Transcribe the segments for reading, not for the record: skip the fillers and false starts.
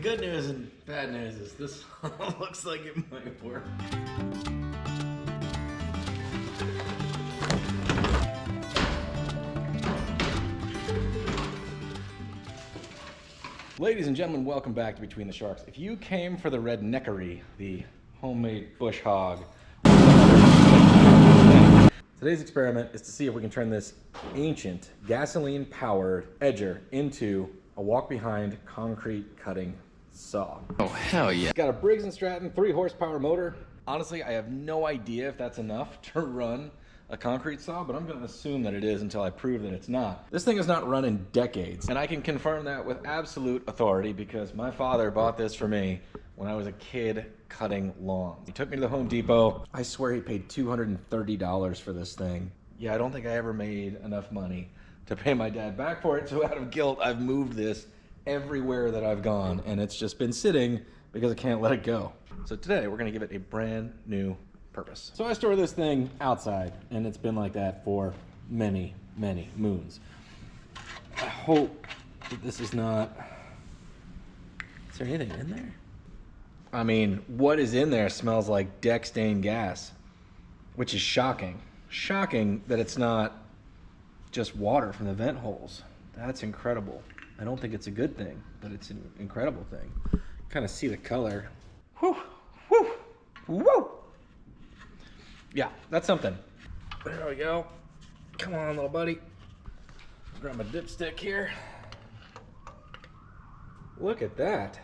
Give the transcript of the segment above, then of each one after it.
good news and bad news is this looks like it might work. Ladies and gentlemen, welcome back to Between the Sharks. If you came for the redneckery, the homemade bush hog, today's experiment is to see if we can turn this ancient gasoline-powered edger into a walk-behind concrete cutting saw. Oh, hell yeah. It's got a Briggs Stratton 3-horsepower motor. Honestly, I have no idea if that's enough to run a concrete saw, but I'm gonna assume that it is until I prove that it's not. This thing has not run in decades, and I can confirm that with absolute authority because my father bought this for me when I was a kid cutting lawns. He took me to the Home Depot. I swear he paid $230 for this thing. Yeah, I don't think I ever made enough money to pay my dad back for it, so out of guilt, I've moved this everywhere that I've gone, and it's just been sitting because I can't let it go. So today, we're gonna give it a brand new purpose. So I store this thing outside, and it's been like that for many, many moons. I hope that this is not... Is there anything in there? I mean, what is in there smells like deck stained gas, which is shocking. Shocking that it's not just water from the vent holes. That's incredible. I don't think it's a good thing, but it's an incredible thing. Kind of see the color. Whew, whew, whew. Yeah, that's something. There we go. Come on, little buddy. Grab my dipstick here. Look at that.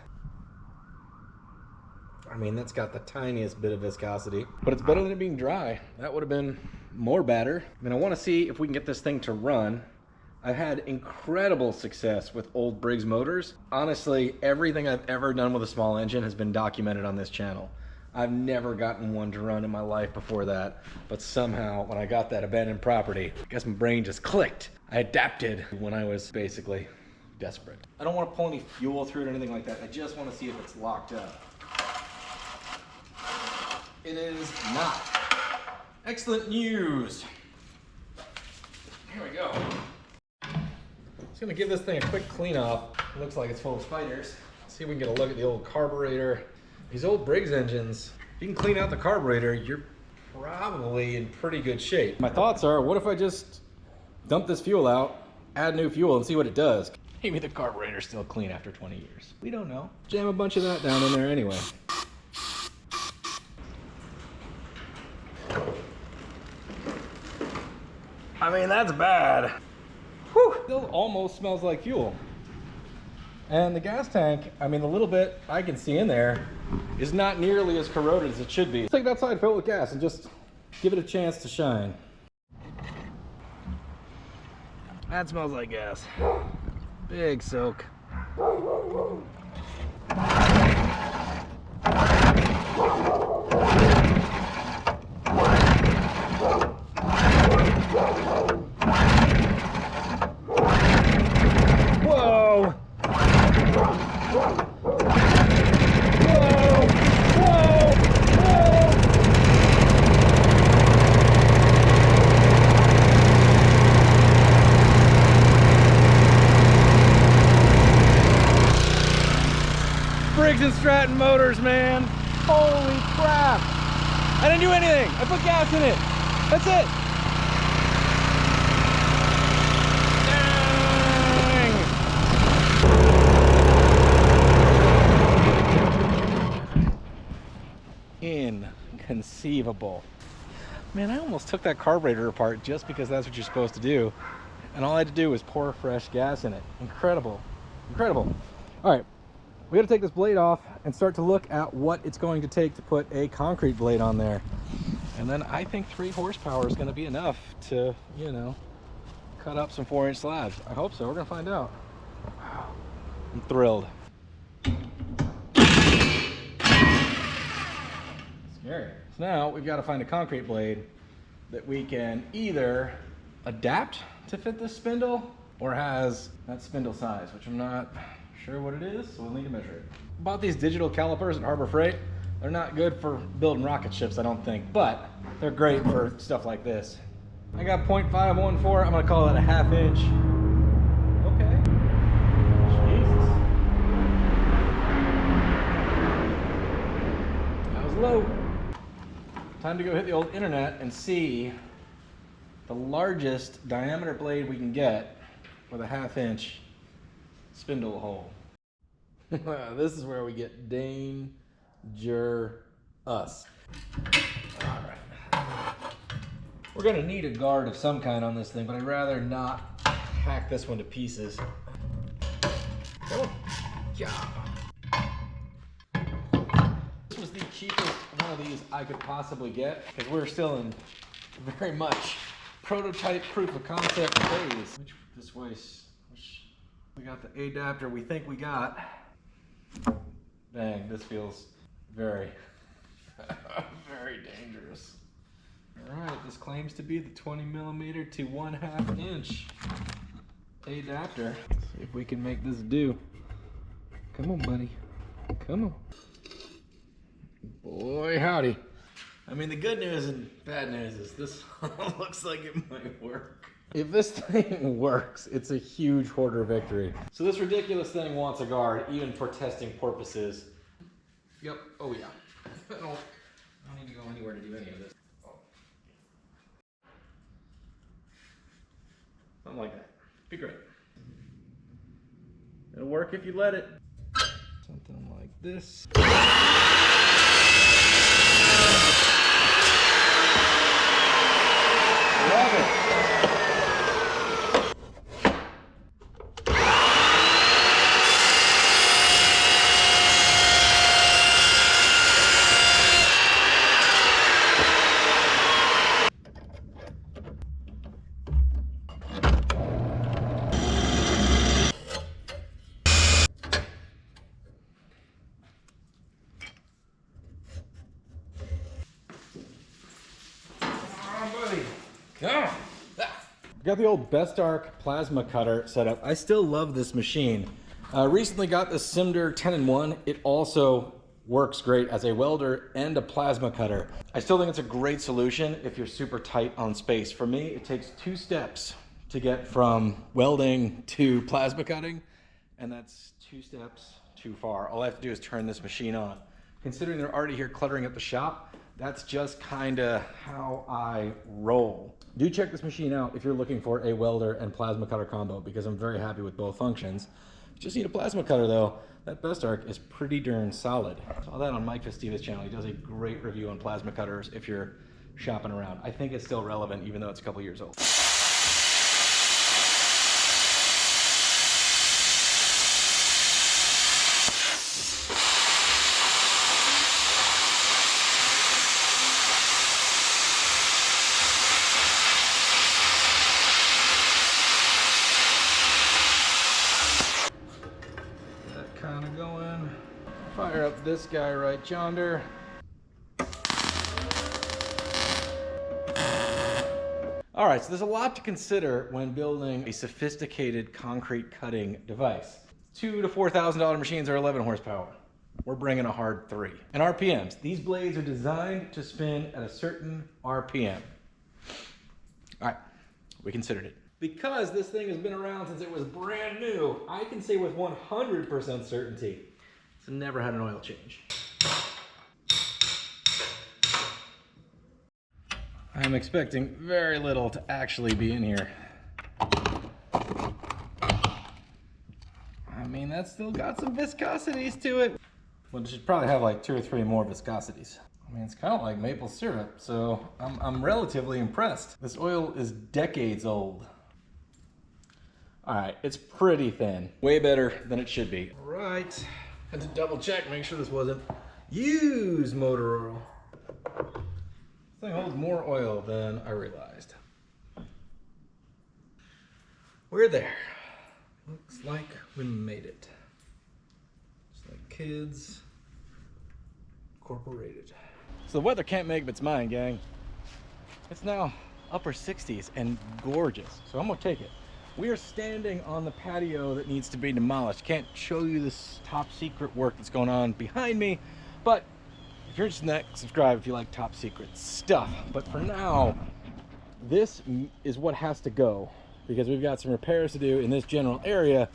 I mean, that's got the tiniest bit of viscosity, but it's better than it being dry. That would have been more batter. I mean, I want to see if we can get this thing to run. I've had incredible success with old Briggs motors. Honestly, everything I've ever done with a small engine has been documented on this channel. I've never gotten one to run in my life before that, but somehow when I got that abandoned property, I guess my brain just clicked. I adapted when I was basically desperate. I don't want to pull any fuel through it or anything like that. I just want to see if it's locked up. It is not. Excellent news. Here we go. Just gonna give this thing a quick clean off. It looks like it's full of spiders. See if we can get a look at the old carburetor. These old Briggs engines, if you can clean out the carburetor, you're probably in pretty good shape. My thoughts are, what if I just dump this fuel out, add new fuel, and see what it does? Maybe the carburetor's still clean after 20 years. We don't know. Jam a bunch of that down in there anyway. I mean, that's bad. Whew, still almost smells like fuel. And the gas tank, I mean, the little bit I can see in there is not nearly as corroded as it should be. Let's take it outside, fill it with gas, and just give it a chance to shine. That smells like gas. Big soak. Whoa! Briggs Stratton motors, man. Holy crap. I didn't do anything. I put gas in it. That's it. Dang. Inconceivable. Man, I almost took that carburetor apart just because that's what you're supposed to do. And all I had to do was pour fresh gas in it. Incredible. Incredible. All right. We got to take this blade off and start to look at what it's going to take to put a concrete blade on there. And then I think 3 horsepower is going to be enough to, you know, cut up some 4-inch slabs. I hope so. We're going to find out. Wow. I'm thrilled. Scary. So now we've got to find a concrete blade that we can either adapt to fit this spindle or has that spindle size, which I'm not sure what it is, so we'll need to measure it. Bought these digital calipers at Harbor Freight. They're not good for building rocket ships, I don't think, but they're great for stuff like this. I got 0.514, I'm gonna call that a 1/2 inch. Okay. Jesus. float. Time to go hit the old internet and see the largest diameter blade we can get with a 1/2 inch spindle hole. This is where we get dangerous. Alright. We're gonna need a guard of some kind on this thing, but I'd rather not hack this one to pieces. Come on. Yeah. This was the cheapest one of these I could possibly get, because we're still in very much prototype proof of concept phase. This way, we got the adapter we think we got. Dang, this feels very, very dangerous. All right, this claims to be the 20mm to 1/2 inch adapter. Let's see if we can make this do. Come on, buddy. Come on. Boy, howdy. I mean, the good news and bad news is this looks like it might work. If this thing works, it's a huge hoarder victory. So this ridiculous thing wants a guard, even for testing purposes. Yep, oh yeah. I don't need to go anywhere to do any of this. Oh. Something like that. Be great. It'll work if you let it. Something like this. Love it. Got the old Best Arc plasma cutter set up. I still love this machine. Recently got the Cinder 10-in-1. It also works great as a welder and a plasma cutter. I still think it's a great solution if you're super tight on space. For me, it takes 2 steps to get from welding to plasma cutting, and that's 2 steps too far. All I have to do is turn this machine on. Considering they're already here cluttering up the shop, that's just kinda how I roll. Do check this machine out if you're looking for a welder and plasma cutter combo, because I'm very happy with both functions. You just need a plasma cutter though. That Best Arc is pretty darn solid. I saw that on Mike Festiva's channel. He does a great review on plasma cutters if you're shopping around. I think it's still relevant even though it's a couple years old. Fire up this guy right yonder. All right, so there's a lot to consider when building a sophisticated concrete cutting device. $2,000 to $4,000 machines are 11 horsepower. We're bringing a hard 3. And RPMs, these blades are designed to spin at a certain RPM. All right, we considered it. Because this thing has been around since it was brand new, I can say with 100% certainty, it's never had an oil change. I'm expecting very little to actually be in here. I mean, that's still got some viscosities to it. Well, it should probably have like 2 or 3 more viscosities. I mean, it's kind of like maple syrup, so I'm relatively impressed. This oil is decades old. All right, it's pretty thin. Way better than it should be. All right, had to double check, make sure this wasn't used motor oil. This thing holds more oil than I realized. We're there. Looks like we made it. Just like Kids Incorporated. So the weather can't make up its mind, gang. It's now upper 60s and gorgeous, so I'm gonna take it. We are standing on the patio that needs to be demolished. Can't show you this top secret work that's going on behind me, but if you're interested in that, subscribe if you like top secret stuff. But for now, this is what has to go because we've got some repairs to do in this general area,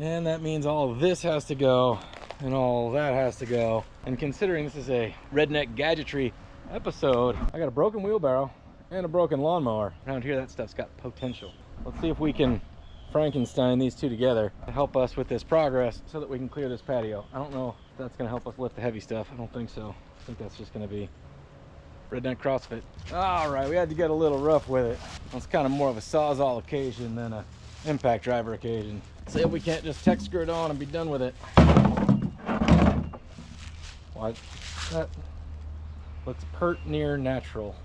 and that means all of this has to go, and all that has to go. And considering this is a redneck gadgetry episode, I got a broken wheelbarrow and a broken lawnmower. Around here, that stuff's got potential. Let's see if we can Frankenstein these two together to help us with this progress so that we can clear this patio. I don't know if that's gonna help us lift the heavy stuff. I don't think so. I think that's just gonna be redneck CrossFit. All right, we had to get a little rough with it. It's kind of more of a Sawzall occasion than a impact driver occasion. See if we can't just tech screw it on and be done with it. What? That looks pert near natural.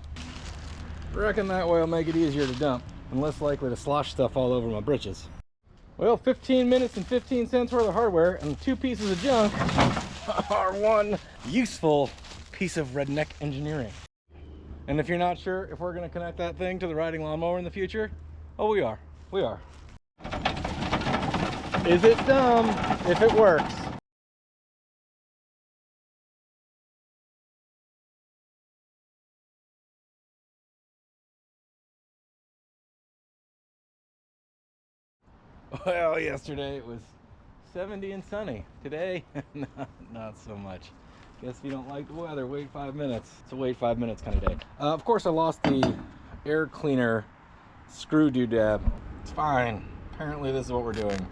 Reckon that way will make it easier to dump and less likely to slosh stuff all over my britches. Well, 15 minutes and 15 cents worth of hardware and 2 pieces of junk are one useful piece of redneck engineering. And if you're not sure if we're going to connect that thing to the riding lawnmower in the future, oh, we are. We are. Is it dumb if it works? Well, yesterday it was 70 and sunny. Today, not so much. Guess if you don't like the weather, wait 5 minutes. It's a wait 5 minutes kind of day. Of course, I lost the air cleaner screw doodad. It's fine. Apparently, this is what we're doing.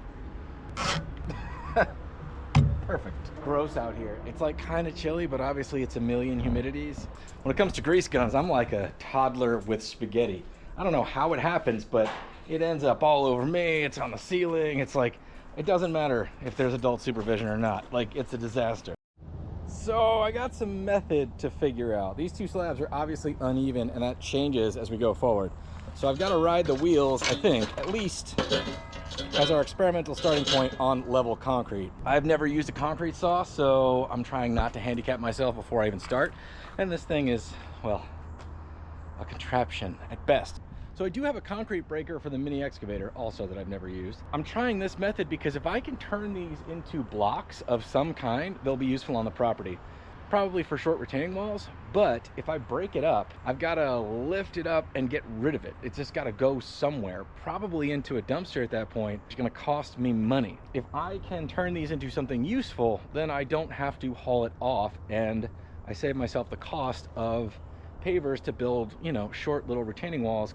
Perfect. Gross out here. It's like kind of chilly, but obviously it's a million humidities. When it comes to grease guns, I'm like a toddler with spaghetti. I don't know how it happens, but it ends up all over me. It's on the ceiling. It's like, it doesn't matter if there's adult supervision or not. Like, it's a disaster. So I got some method to figure out. These two slabs are obviously uneven, and that changes as we go forward. So I've got to ride the wheels, I think, at least as our experimental starting point on level concrete. I've never used a concrete saw, so I'm trying not to handicap myself before I even start. And this thing is, well, a contraption at best. So I do have a concrete breaker for the mini excavator also that I've never used. I'm trying this method because if I can turn these into blocks of some kind, they'll be useful on the property. Probably for short retaining walls, but if I break it up, I've got to lift it up and get rid of it. It's just got to go somewhere, probably into a dumpster at that point. It's going to cost me money. If I can turn these into something useful, then I don't have to haul it off, and I save myself the cost of pavers to build, you know, short little retaining walls.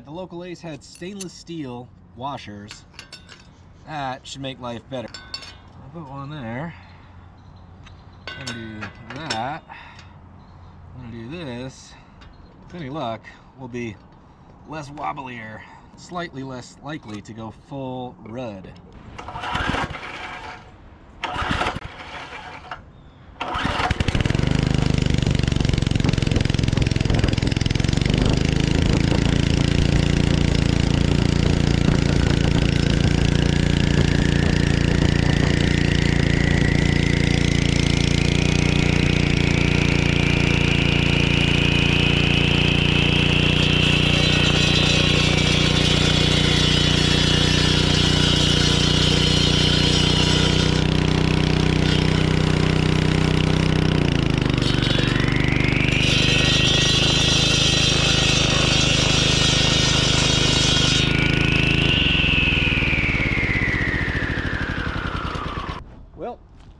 The local Ace had stainless steel washers. That should make life better. I'll put one there. I'm gonna do that. I'm gonna do this. With any luck, we'll be less wobblier, slightly less likely to go full rud.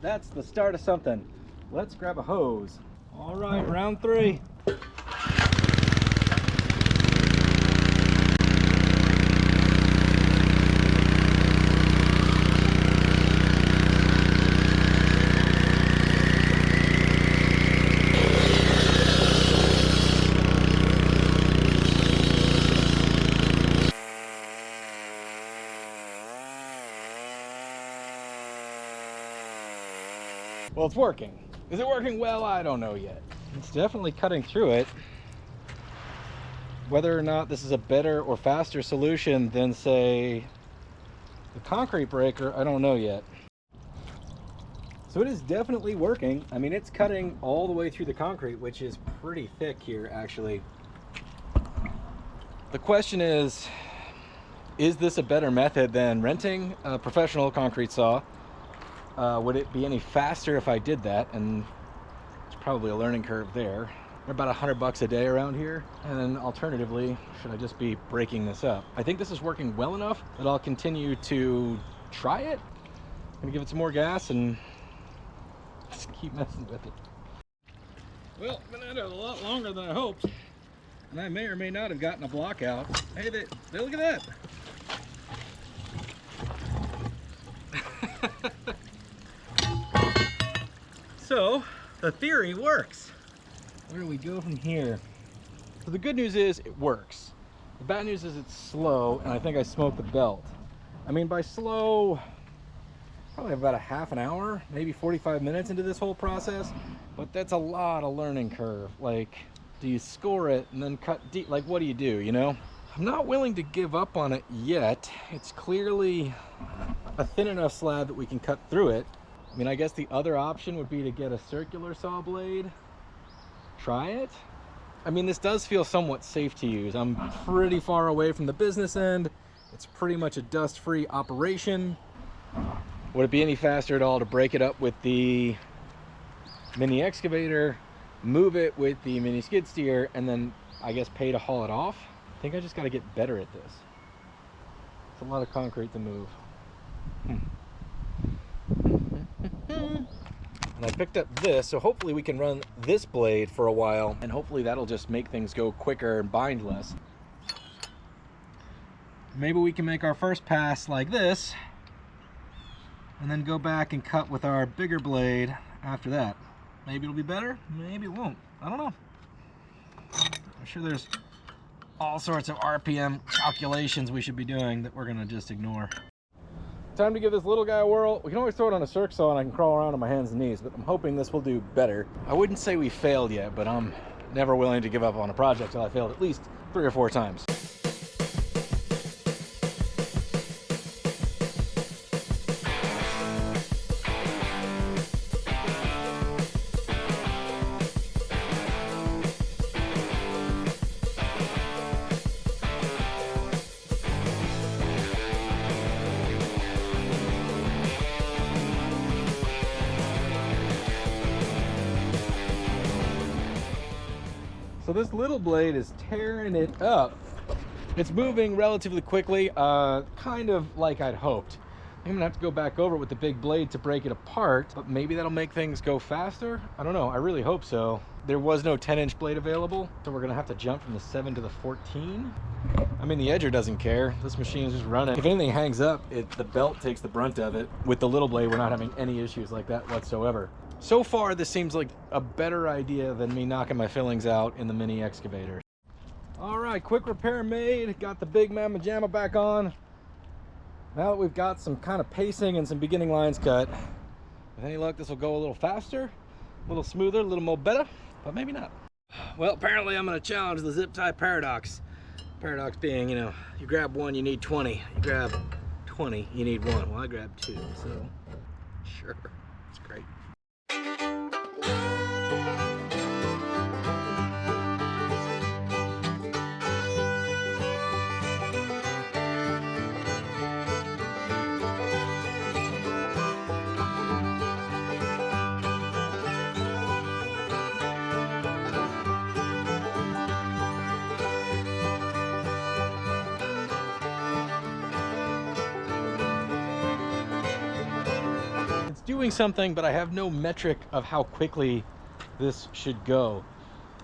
That's the start of something. Let's grab a hose. All right, round 3. Well, it's working. Is it working well? I don't know yet. It's definitely cutting through it. Whether or not this is a better or faster solution than, say, The concrete breaker, I don't know yet. So it is definitely working. I mean, it's cutting all the way through the concrete, which is pretty thick here, actually. The question is this a better method than renting a professional concrete saw? Would it be any faster if I did that? And it's probably a learning curve there. They're about $100 a day around here. And then alternatively, should I just be breaking this up? I think this is working well enough that I'll continue to try it. I'm gonna give it some more gas and just keep messing with it. Well, been at it a lot longer than I hoped. And I may or may not have gotten a block out. Hey, look at that. So, the theory works. Where do we go from here? So the good news is it works. The bad news is it's slow, and I think I smoked the belt. I mean, by slow, probably about a half an hour, maybe 45 minutes into this whole process, but that's a lot of learning curve. Like, do you score it and then cut deep? Like, what do you do, you know? I'm not willing to give up on it yet. It's clearly a thin enough slab that we can cut through it. I mean, I guess the other option would be to get a circular saw blade. Try it. I mean, this does feel somewhat safe to use. I'm pretty far away from the business end. It's pretty much a dust-free operation. Would it be any faster at all to break it up with the mini excavator, move it with the mini skid steer, and then I guess pay to haul it off? I think I just got to get better at this. It's a lot of concrete to move. And I picked up this, so hopefully we can run this blade for a while, and hopefully that'll just make things go quicker and bind less. Maybe we can make our first pass like this, and then go back and cut with our bigger blade after that. Maybe it'll be better, maybe it won't. I don't know. I'm sure there's all sorts of RPM calculations we should be doing that we're gonna just ignore. Time to give this little guy a whirl. We can always throw it on a circ saw and I can crawl around on my hands and knees, but I'm hoping this will do better. I wouldn't say we failed yet, but I'm never willing to give up on a project till I failed at least 3 or 4 times. So this little blade is tearing it up. It's moving relatively quickly, kind of like I'd hoped. I'm gonna have to go back over it with the big blade to break it apart, but maybe that'll make things go faster. I don't know, I really hope so. There was no 10-inch blade available, so we're gonna have to jump from the 7 to the 14. I mean, the edger doesn't care. This machine's just running. If anything hangs up, the belt takes the brunt of it. With the little blade, we're not having any issues like that whatsoever. So far, this seems like a better idea than me knocking my fillings out in the mini excavator. All right, quick repair made. Got the big mamma jamma back on. Now that we've got some kind of pacing and some beginning lines cut, with any luck, this will go a little faster, a little smoother, a little more better, but maybe not. Well, apparently I'm gonna challenge the zip tie paradox. Paradox being, you know, you grab 1, you need 20. You grab 20, you need 1. Well, I grabbed 2, so sure, it's great. Doing something, but I have no metric of how quickly this should go.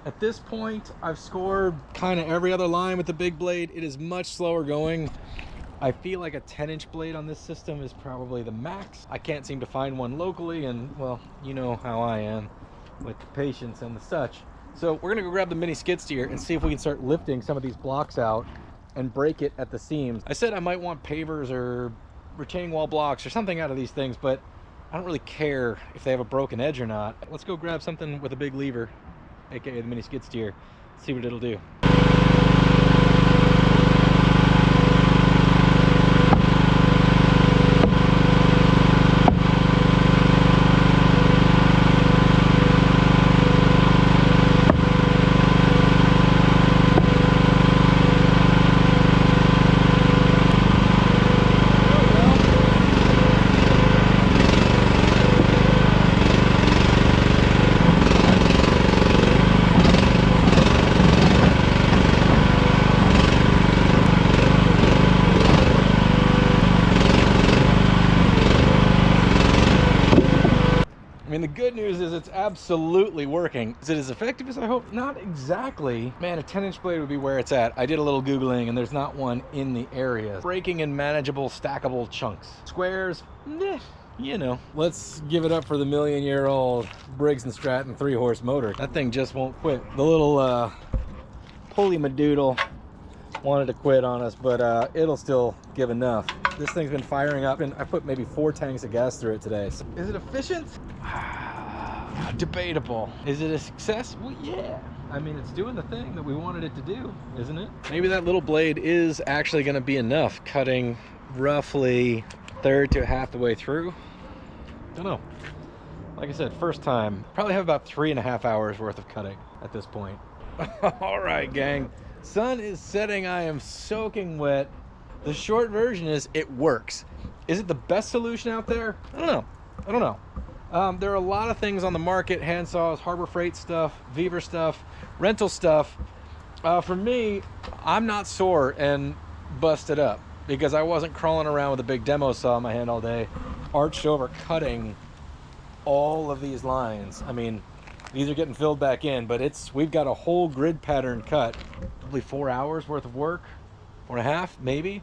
At this point, I've scored kind of every other line with the big blade. It is much slower going. I feel like a 10-inch blade on this system is probably the max. I can't seem to find one locally, and well, you know how I am with the patience and the such. So we're gonna go grab the mini skid steer and see if we can start lifting some of these blocks out and break it at the seams. I said I might want pavers or retaining wall blocks or something out of these things, but I don't really care if they have a broken edge or not. Let's go grab something with a big lever, aka the mini skid steer, see what it'll do. absolutely working. Is it as effective as I hope? Not exactly. Man, a 10-inch blade would be where it's at. I did a little Googling and there's not one in the area. Breaking in manageable, stackable chunks. Squares, you know. Let's give it up for the million-year-old Briggs Stratton 3-horse motor. That thing just won't quit. The little pulley madoodle wanted to quit on us, but it'll still give enough. This thing's been firing up, and I put maybe 4 tanks of gas through it today. So, is it efficient? Debatable. Is it a success? Well, yeah. I mean, it's doing the thing that we wanted it to do, isn't it? Maybe that little blade is actually going to be enough, cutting roughly third to half the way through. Don't know. Like I said, first time. Probably have about 3.5 hours worth of cutting at this point. All right, gang. Sun is setting. I am soaking wet. The short version is it works. Is it the best solution out there? I don't know. There are a lot of things on the market: hand saws, Harbor Freight stuff, Beaver stuff, rental stuff. For me, I'm not sore and busted up because I wasn't crawling around with a big demo saw in my hand all day, arched over cutting all of these lines. I mean, these are getting filled back in, but we've got a whole grid pattern cut. Probably 4 hours worth of work, 4.5 maybe.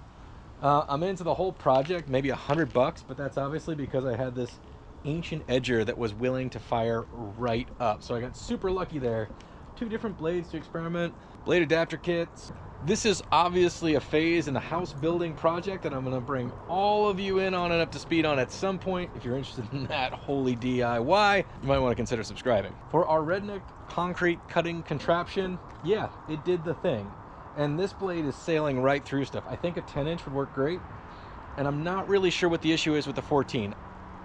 I'm into the whole project, maybe $100, but that's obviously because I had this ancient edger that was willing to fire right up. So I got super lucky there. 2 different blades to experiment, blade adapter kits. This is obviously a phase in the house building project that I'm going to bring all of you in on and up to speed on at some point. If you're interested in that holy DIY, you might want to consider subscribing. For our redneck concrete cutting contraption, yeah, it did the thing. And this blade is sailing right through stuff. I think a 10-inch would work great. And I'm not really sure what the issue is with the 14.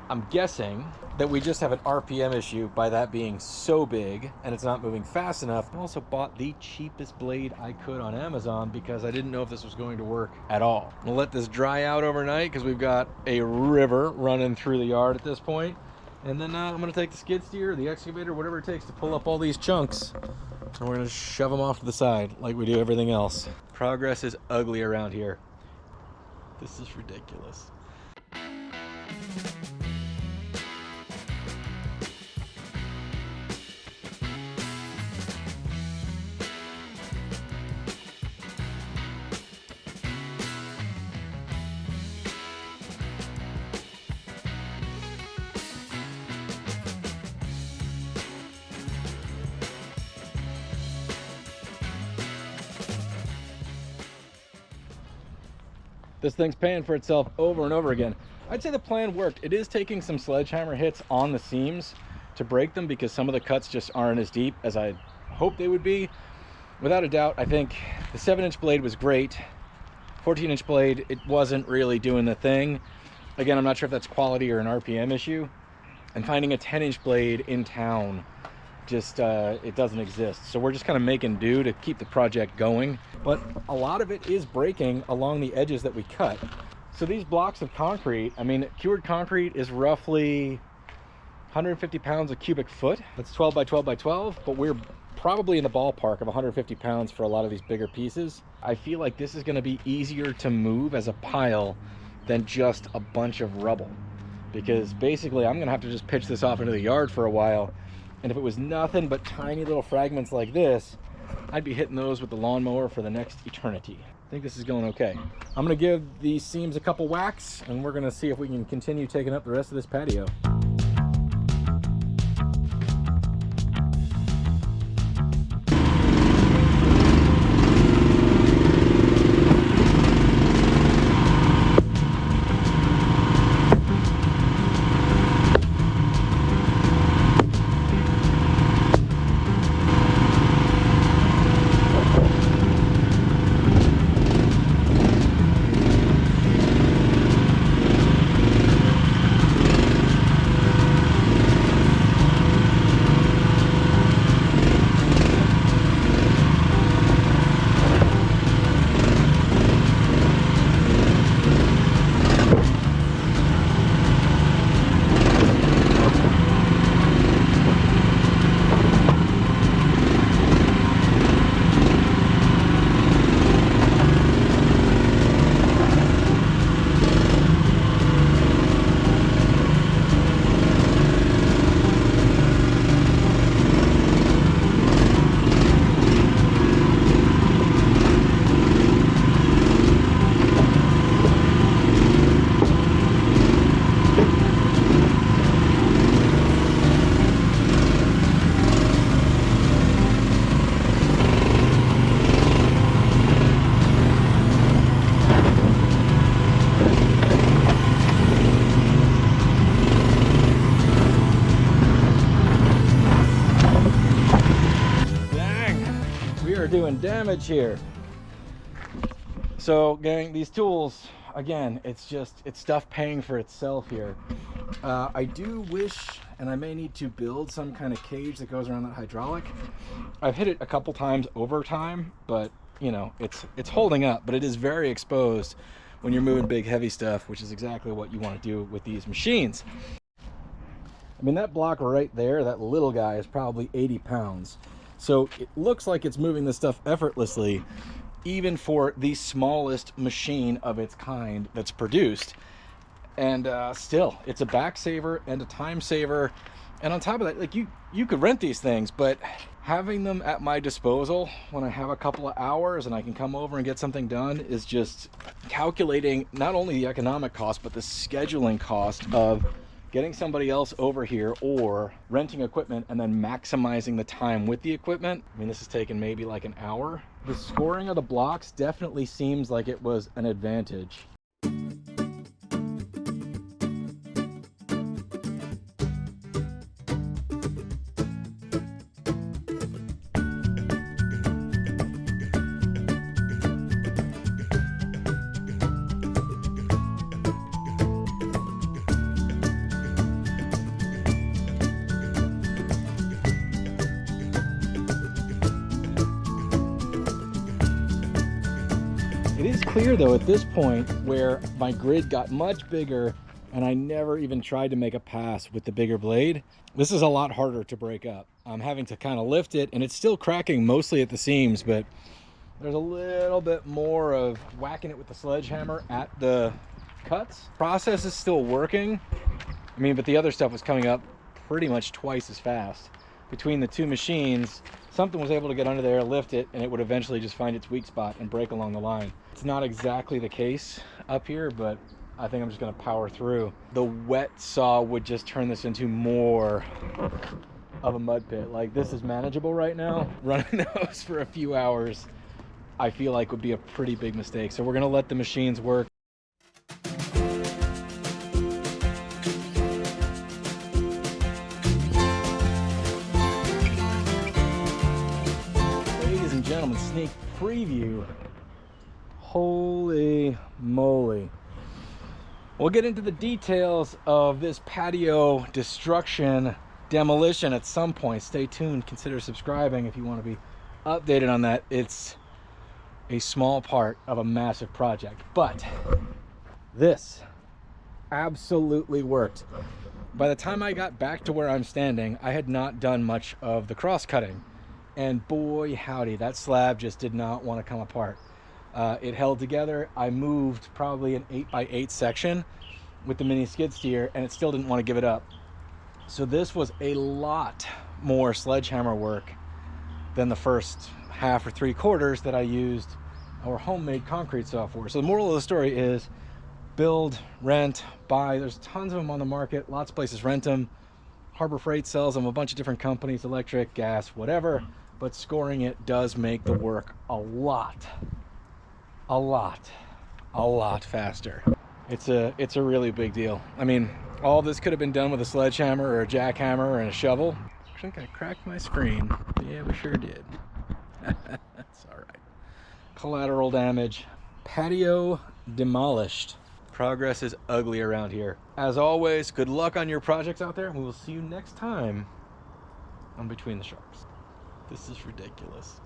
I'm guessing that we just have an RPM issue by that being so big and it's not moving fast enough. I also bought the cheapest blade I could on Amazon because I didn't know if this was going to work at all. I'm gonna let this dry out overnight because we've got a river running through the yard at this point. And then I'm gonna take the skid steer, the excavator, whatever it takes to pull up all these chunks. And we're gonna shove them off to the side like we do everything else. Progress is ugly around here. This is ridiculous. This thing's paying for itself over and over again. I'd say the plan worked. It is taking some sledgehammer hits on the seams to break them because some of the cuts just aren't as deep as I hoped they would be. Without a doubt, I think the 7-inch blade was great. 14-inch blade, it wasn't really doing the thing. Again, I'm not sure if that's quality or an RPM issue. And finding a 10-inch blade in town, just it doesn't exist. So we're just kind of making do to keep the project going. But a lot of it is breaking along the edges that we cut. So these blocks of concrete, I mean, cured concrete is roughly 150 pounds a cubic foot. That's 12 by 12 by 12, but we're probably in the ballpark of 150 pounds for a lot of these bigger pieces. I feel like this is going to be easier to move as a pile than just a bunch of rubble, because basically I'm going to have to just pitch this off into the yard for a while. And if it was nothing but tiny little fragments like this, I'd be hitting those with the lawnmower for the next eternity. I think this is going okay. I'm gonna give these seams a couple whacks and we're gonna see if we can continue taking up the rest of this patio. are doing damage here. So getting these tools, again, it's stuff paying for itself here. I do wish, and I may need to build some kind of cage that goes around that hydraulic. I've hit it a couple times over time, but you know, it's holding up, but it is very exposed when you're moving big heavy stuff, which is exactly what you want to do with these machines. I mean, that block right there, that little guy, is probably 80 pounds. So it looks like it's moving this stuff effortlessly, even for the smallest machine of its kind that's produced. And still, it's a back saver and a time saver. And on top of that, like you could rent these things, but having them at my disposal when I have a couple of hours and I can come over and get something done is just calculating not only the economic cost, but the scheduling cost of getting somebody else over here or renting equipment and then maximizing the time with the equipment. I mean, this has taken maybe like an hour. The scoring of the blocks definitely seems like it was an advantage. It is clear though at this point where my grid got much bigger and I never even tried to make a pass with the bigger blade. This is a lot harder to break up. I'm having to kind of lift it and it's still cracking mostly at the seams, but there's a little bit more of whacking it with the sledgehammer at the cuts. Process is still working. I mean, but the other stuff was coming up pretty much twice as fast. Between the two machines, something was able to get under there, lift it, and it would eventually just find its weak spot and break along the line. It's not exactly the case up here, but I think I'm just gonna power through. The wet saw would just turn this into more of a mud pit. Like, this is manageable right now. Running those for a few hours, I feel like would be a pretty big mistake. So we're gonna let the machines work. Ladies and gentlemen, sneak preview. Holy moly. We'll get into the details of this patio destruction demolition at some point. Stay tuned. Consider subscribing if you want to be updated on that. It's a small part of a massive project, but this absolutely worked. By the time I got back to where I'm standing, I had not done much of the cross cutting, and boy howdy, that slab just did not want to come apart. It held together. I moved probably an 8x8 section with the mini skid steer and it still didn't want to give it up. So this was a lot more sledgehammer work than the first half or 3/4 that I used our homemade concrete saw for. So the moral of the story is build, rent, buy. There's tons of them on the market. Lots of places rent them. Harbor Freight sells them, a bunch of different companies, electric, gas, whatever. But scoring it does make the work a lot faster. It's a really big deal. I mean, all this could have been done with a sledgehammer or a jackhammer and a shovel. I think I cracked my screen. Yeah, we sure did. That's all right. Collateral damage. Patio demolished. Progress is ugly around here. As always, good luck on your projects out there. We will see you next time on Between the Sharps. This is ridiculous.